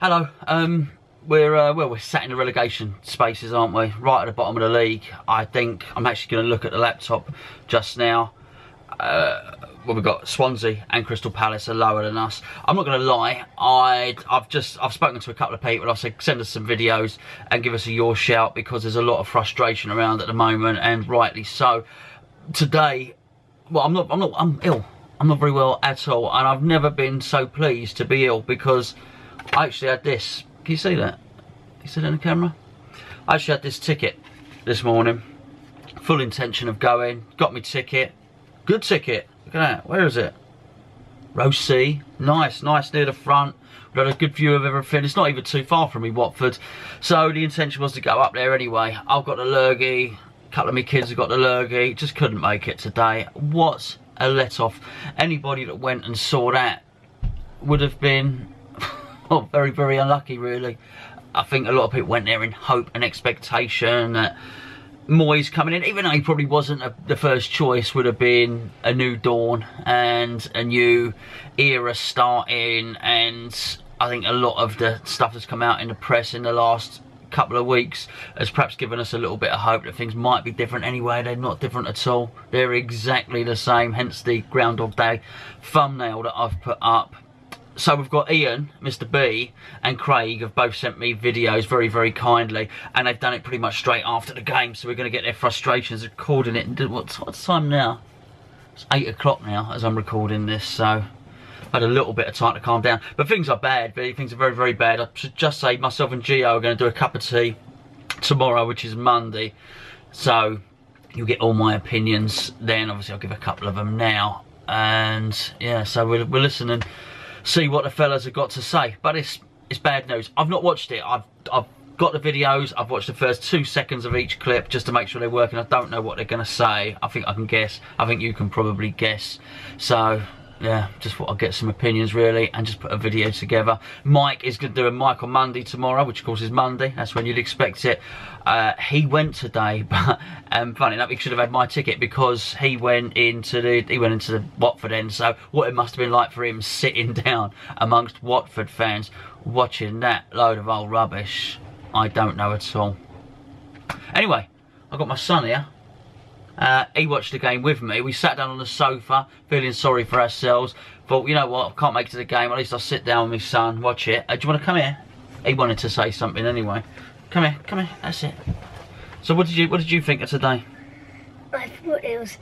Hello. We're sat in the relegation spaces, aren't we? Right at the bottom of the league. I think I'm actually going to look at the laptop just now. Well, we've got Swansea and Crystal Palace are lower than us. I'm not going to lie. I've spoken to a couple of people. I've said send us some videos and give us a your shout, because there's a lot of frustration around at the moment, and rightly so. Today, well, I'm ill. I'm not very well at all, and I've never been so pleased to be ill, because I actually had this. Can you see that? Can you see that in the camera? I actually had this ticket this morning. Full intention of going. Got me ticket. Good ticket. Look at that. Where is it? Row C. Nice near the front. We've got a good view of everything. It's not even too far from me, Watford. So the intention was to go up there anyway. I've got the lurgy. A couple of my kids have got the lurgy. Just couldn't make it today. What a let-off. Anybody that went and saw that would have been very, very unlucky, really. I think a lot of people went there in hope and expectation that Moyes coming in, even though he probably wasn't the first choice, would have been a new dawn and a new era starting. And I think a lot of the stuff that's come out in the press in the last couple of weeks has perhaps given us a little bit of hope that things might be different. Anyway, they're not different at all. They're exactly the same, hence the Groundhog Day thumbnail that I've put up. So we've got Ian, Mr. B, and Craig have both sent me videos very, very kindly, and they've done it pretty much straight after the game, so we're going to get their frustrations recording it. And what's time now? It's 8 o'clock now as I'm recording this, so I had a little bit of time to calm down. But things are bad, things are very, very bad. I should just say myself and Gio are going to do a cup of tea tomorrow, which is Monday, so you'll get all my opinions then. Obviously I'll give a couple of them now, and yeah, so we're listening. See what the fellas have got to say, but it's bad news. I've not watched it. I've got the videos. I've watched the first 2 seconds of each clip just to make sure they're working. I don't know what they're going to say. I think I can guess. I think you can probably guess. So yeah, just thought I'd get some opinions really and just put a video together. Mike is going to do a Mike on Monday tomorrow, which of course is Monday. That's when you'd expect it. He went today, but funny enough, he should have had my ticket, because he went into the Watford end. So what it must have been like for him sitting down amongst Watford fans watching that load of old rubbish, I don't know at all. Anyway, I've got my son here. He watched the game with me. We sat down on the sofa, feeling sorry for ourselves. Thought, you know what, I can't make it to the game. At least I'll sit down with my son, watch it. Do you want to come here? He wanted to say something anyway. Come here. That's it. So what did you think of today? I thought it was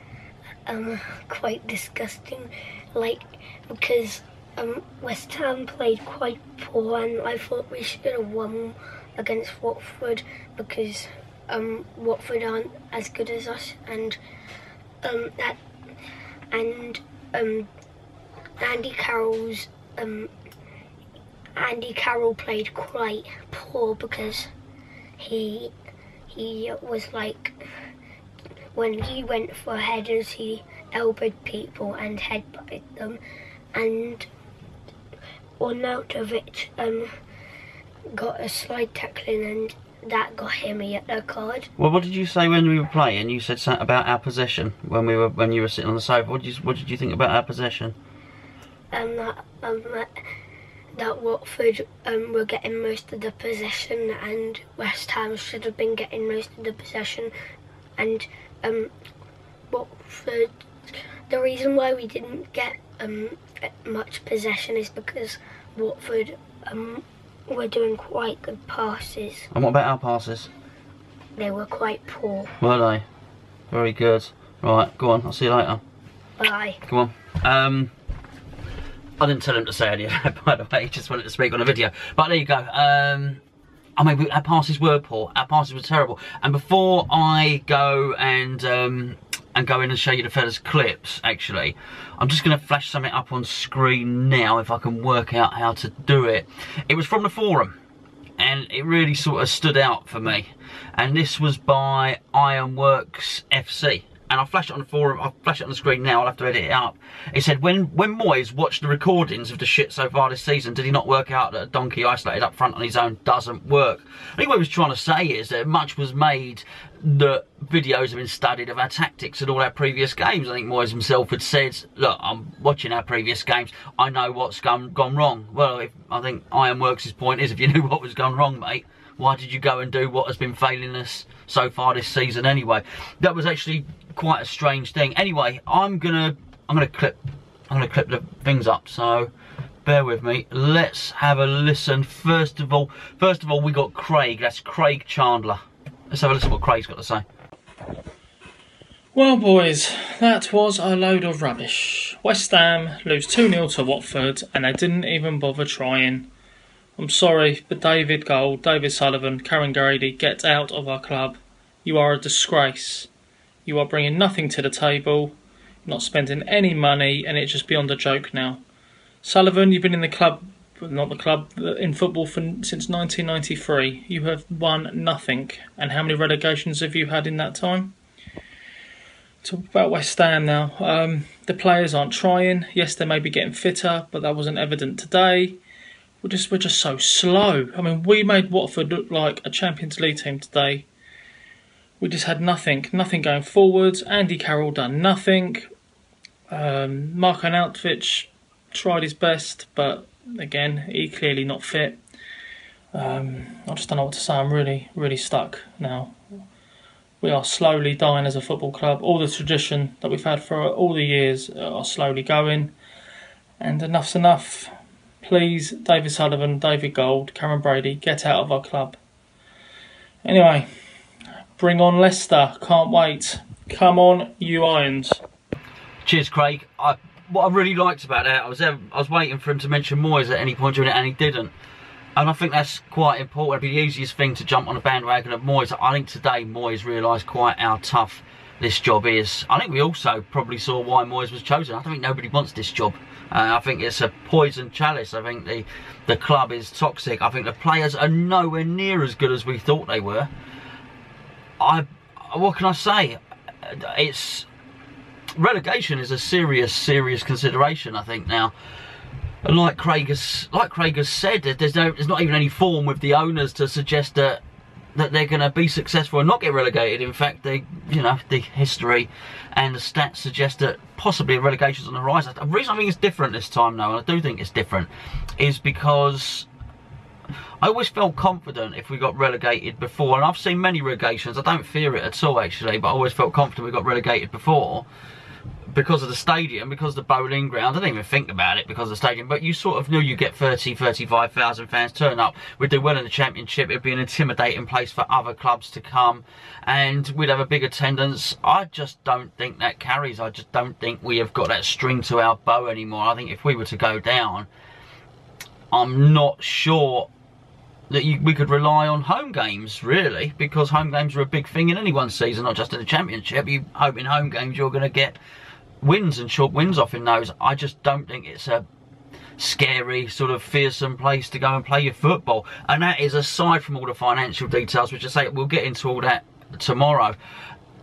quite disgusting, like, because West Ham played quite poor, and I thought we should have won against Watford, because Watford aren't as good as us, and Andy Carroll played quite poor, because he was like, when he went for headers, he elbowed people and headbutted them, and Arnautovic got a slide tackling, and that got him a yellow card. Well, what did you say when we were playing? You said something about our possession when you were sitting on the sofa. What did you think about our possession? That Watford were getting most of the possession, and West Ham should have been getting most of the possession. And Watford, the reason why we didn't get much possession is because Watford were doing quite good passes. And what about our passes? They were quite poor. Were they? Very good. Right, go on, I'll see you later. Bye. Come on. I didn't tell him to say any of that, by the way. He just wanted to speak on a video. But there you go. I mean, our passes were poor. Our passes were terrible. And before I go and go in and show you the fellas' clips, actually, I'm just going to flash something up on screen now, if I can work out how to do it. It was from the forum, and it really sort of stood out for me. And this was by Ironworks FC. and I'll flash it on the forum, I'll flash it on the screen now, I'll have to edit it up. He said, when Moyes watched the recordings of the shit so far this season, did he not work out that a donkey isolated up front on his own doesn't work? I think what he was trying to say is that much was made that videos have been studied of our tactics in all our previous games. I think Moyes himself had said, look, I'm watching our previous games, I know what's gone wrong. Well, I think Ironworks' point is, if you knew what was gone wrong, mate, why did you go and do what has been failing us so far this season anyway? That was actually quite a strange thing. Anyway, I'm gonna clip the things up, so bear with me. Let's have a listen. First of all, we got Craig. That's Craig Chandler. Let's have a listen to what Craig's got to say. Well, boys, that was a load of rubbish. West Ham lose 2-0 to Watford, and they didn't even bother trying. I'm sorry, but David Gold, David Sullivan, Karen Grady, get out of our club. You are a disgrace. You are bringing nothing to the table, not spending any money, and it's just beyond a joke now. Sullivan, you've been in the club, not the club, in football since 1993. You have won nothing. And how many relegations have you had in that time? Talk about West Ham now. The players aren't trying. Yes, they may be getting fitter, but that wasn't evident today. We're just so slow. I mean, we made Watford look like a Champions League team today. We just had nothing going forwards. Andy Carroll done nothing. Marko Arnautovic tried his best, but again, he clearly not fit. I just don't know what to say. I'm really stuck now. We are slowly dying as a football club. All the tradition that we've had for all the years are slowly going. And enough's enough. Please, David Sullivan, David Gold, Karen Brady, get out of our club. Anyway, bring on Leicester. Can't wait. Come on, you Irons. Cheers, Craig. What I really liked about that, I was waiting for him to mention Moyes at any point during it, and he didn't. And I think that's quite important. It'd be the easiest thing to jump on a bandwagon of Moyes. I think today Moyes realised quite how tough this job is. I think we also probably saw why Moyes was chosen. I don't think nobody wants this job. I think it's a poison chalice. I think the club is toxic. I think the players are nowhere near as good as we thought they were. What can I say? Relegation is a serious consideration, I think, now. And like Craig has said, there's not even any form with the owners to suggest that they're going to be successful and not get relegated. In fact, the history and the stats suggest that possibly a relegation's on the horizon. The reason I think it's different this time, though, and I do think it's different, is because I always felt confident if we got relegated before, and I've seen many relegations. I don't fear it at all, actually, but I always felt confident we got relegated before because of the stadium, because of the bowling ground. I didn't even think about it because of the stadium, but you sort of knew you'd get 35,000 fans turn up. We'd do well in the Championship. It'd be an intimidating place for other clubs to come, and we'd have a big attendance. I just don't think that carries. I just don't think we have got that string to our bow anymore. I think if we were to go down, I'm not sure that we could rely on home games, really, because home games are a big thing in anyone's season, not just in the Championship. You hope in home games you're going to get wins and short wins off in those. I just don't think it's a scary, sort of fearsome place to go and play your football. And that is aside from all the financial details, which I say we'll get into all that tomorrow.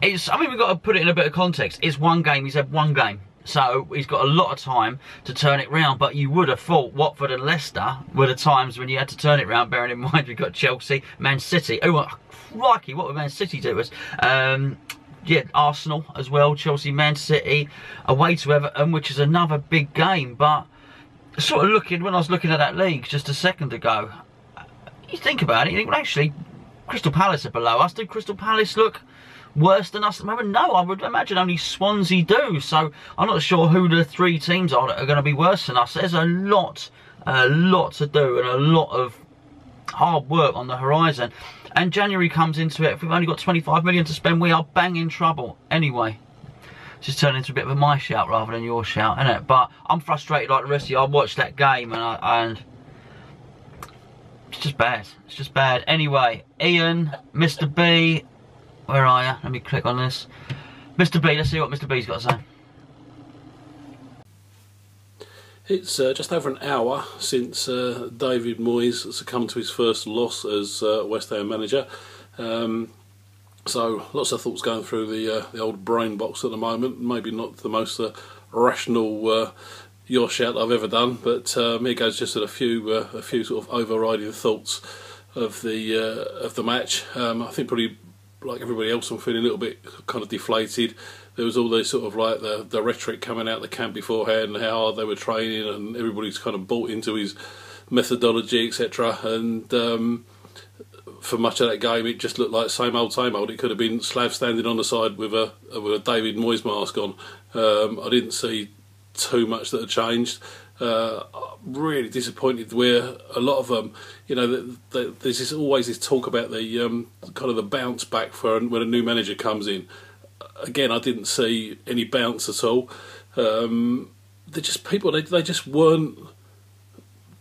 I mean, we've got to put it in a bit of context. It's one game. He's had one game. So he's got a lot of time to turn it round, but you would have thought Watford and Leicester were the times when you had to turn it round, bearing in mind we've got Chelsea, Man City. Oh, crikey, what would Man City do us? Yeah, Arsenal as well, Chelsea, Man City, away to Everton, which is another big game. But sort of when I was looking at that league just a second ago, you think about it, you think, well, actually, Crystal Palace are below us. Do Crystal Palace look worse than us at the moment? No, I would imagine only Swansea do. So I'm not sure who the three teams are that are going to be worse than us. There's a lot to do and a lot of hard work on the horizon. And January comes into it. If we've only got 25 million to spend, we are bang in trouble. Anyway, it's just turned into a bit of a my shout rather than your shout, isn't it? But I'm frustrated like the rest of you. I watched that game and it's just bad. It's just bad. Anyway, Ian, Mr. B, where are you? Let me click on this. Mr. B, let's see what Mr. B's got to say. It's just over an hour since David Moyes succumbed to his first loss as West Ham manager. So lots of thoughts going through the old brain box at the moment. Maybe not the most rational your shout I've ever done, but here goes just at a few sort of overriding thoughts of the match. I think probably like everybody else, I'm feeling a little bit kind of deflated. There was all this sort of like the rhetoric coming out the camp beforehand and how hard they were training, and everybody's kind of bought into his methodology, etc. And for much of that game, it just looked like same old, same old. It could have been Slav standing on the side with a David Moyes mask on. I didn't see too much that had changed. Really disappointed where a lot of them, you know, there's always this talk about the kind of the bounce back for when a new manager comes in. Again, I didn't see any bounce at all. They're just people. They just weren't.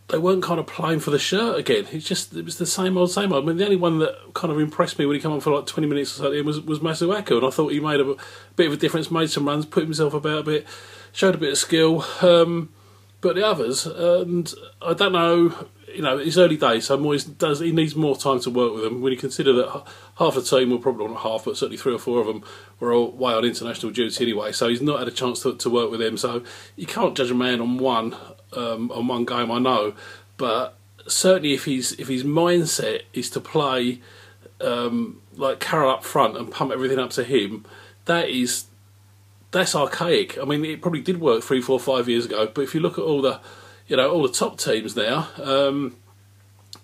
They weren't kind of playing for the shirt again. It was the same old, same old. I mean, the only one that kind of impressed me when he came on for like 20 minutes or so was Masuaku, and I thought he made a bit of a difference, made some runs, put himself about a bit, showed a bit of skill. But the others, and I don't know, you know, it's early days, so Moyes he needs more time to work with them. When you consider that half the team, well, probably not half, but certainly 3 or 4 of them were all away on international duty anyway, so he's not had a chance to work with them. So you can't judge a man on one game, I know, but certainly if his mindset is to play like Carroll up front and pump everything up to him, that's archaic. I mean, it probably did work 3, 4, 5 years ago, but if you look at all the top teams now,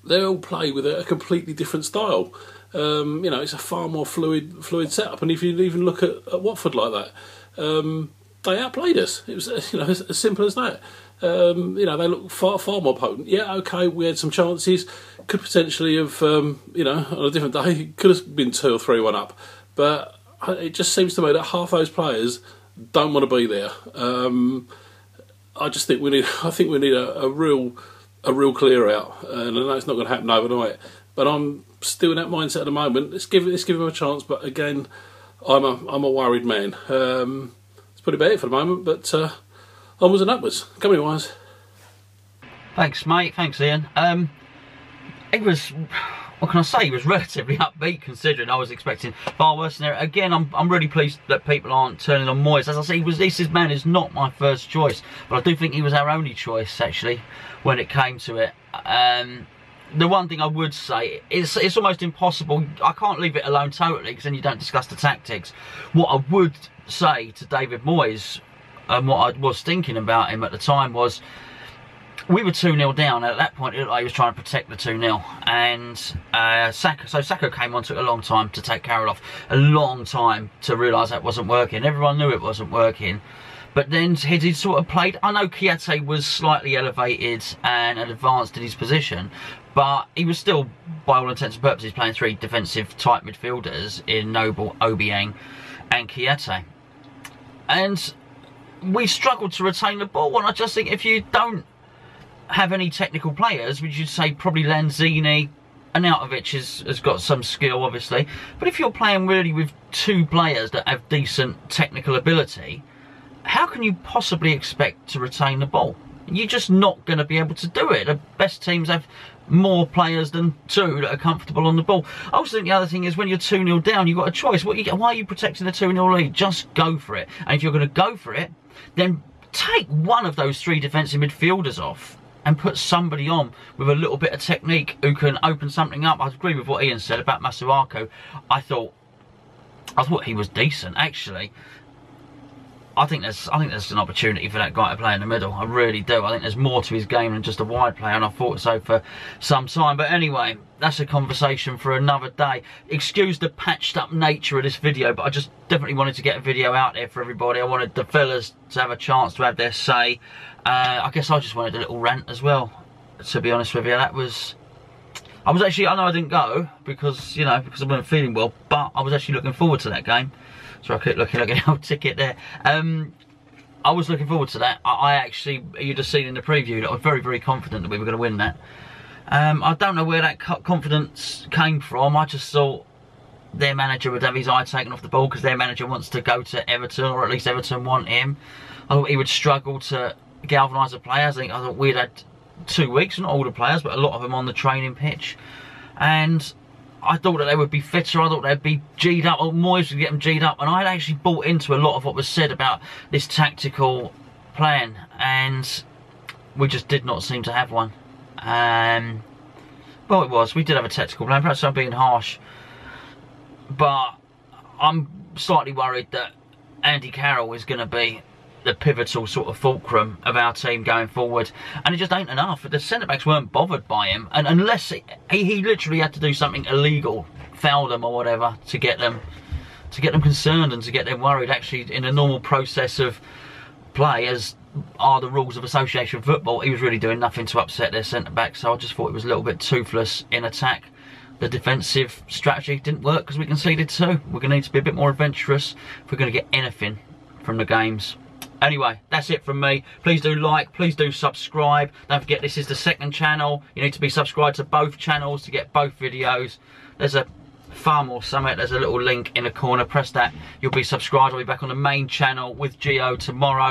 they all play with a completely different style. You know, it's a far more fluid setup, and if you even look at Watford like that, they outplayed us. It was, you know, as simple as that. You know, they look far more potent. Yeah, okay, we had some chances. Could potentially have, you know, on a different day, could have been 2 or 3-1 up. But it just seems to me that half those players don't want to be there. I just think we need a real clear out, and I know it's not going to happen overnight. But I'm still in that mindset at the moment. Let's give him a chance. But again, I'm a worried man. It's pretty bad for the moment, but onwards and upwards. Come on, Wise. Thanks, mate. Thanks, Ian. It was, what can I say? He was relatively upbeat considering I was expecting far worse than that. Again, I'm really pleased that people aren't turning on Moyes. As I say, this man is not my first choice, but I do think he was our only choice actually when it came to it. The one thing I would say is it's almost impossible. I can't leave it alone totally because then you don't discuss the tactics. What I would say to David Moyes and what I was thinking about him at the time was, we were 2-0 down. At that point, it looked like he was trying to protect the 2-0. And Saka came on, took a long time to take Carroll off. A long time to realise that wasn't working. Everyone knew it wasn't working. But then he sort of played. I know Kiete was slightly elevated and advanced in his position, but he was still, by all intents and purposes, playing 3 defensive type midfielders in Noble, Obiang and Kiete. And we struggled to retain the ball. And I just think if you don't have any technical players, which you'd say probably Lanzini, Arnautovic has got some skill obviously, but if you're playing really with 2 players that have decent technical ability, how can you possibly expect to retain the ball? You're just not going to be able to do it. The best teams have more players than 2 that are comfortable on the ball. I also think the other thing is when you're 2-0 down, you've got a choice. Why are you protecting the 2-0 lead? Just go for it. And if you're going to go for it, then take one of those 3 defensive midfielders off and put somebody on with a little bit of technique who can open something up. I agree with what Ian said about Masuaku. I thought he was decent actually. I think there's an opportunity for that guy to play in the middle. I really do. I think there's more to his game than just a wide player, and I thought so for some time. But anyway, that's a conversation for another day. Excuse the patched up nature of this video, but I just definitely wanted to get a video out there for everybody. I wanted the fellas to have a chance to have their say. I guess I just wanted a little rant as well, to be honest with you. I was actually, I know I didn't go because I wasn't feeling well, but I was actually looking forward to that game. So I keep looking at the old ticket there. I was looking forward to that. I actually, you'd have seen in the preview that I was very, very confident that we were going to win that. I don't know where that confidence came from. I just thought their manager would have his eye taken off the ball because their manager wants to go to Everton, or at least Everton want him. I thought he would struggle to galvanise the players. I thought we'd had 2 weeks, not all the players, but a lot of them on the training pitch. And I thought that they would be fitter, I thought they'd be G'd up, or Moyes would get them G'd up, and I'd actually bought into a lot of what was said about this tactical plan, and we just did not seem to have one. Well, we did have a tactical plan, perhaps I'm being harsh, but I'm slightly worried that Andy Carroll is going to be the pivotal sort of fulcrum of our team going forward, and it just ain't enough. The centre-backs weren't bothered by him, and unless he literally had to do something illegal, foul them or whatever, to get them concerned and to get them worried. Actually, in a normal process of play, as are the rules of association football, he was really doing nothing to upset their centre-back, so I just thought it was a little bit toothless in attack. The defensive strategy didn't work because we conceded 2. We're going to need to be a bit more adventurous if we're going to get anything from the games. Anyway, that's it from me. Please do like, please do subscribe. Don't forget, this is the 2nd channel. You need to be subscribed to both channels to get both videos. There's a thumb or something, there's a little link in the corner. Press that, you'll be subscribed. I'll be back on the main channel with Gio tomorrow.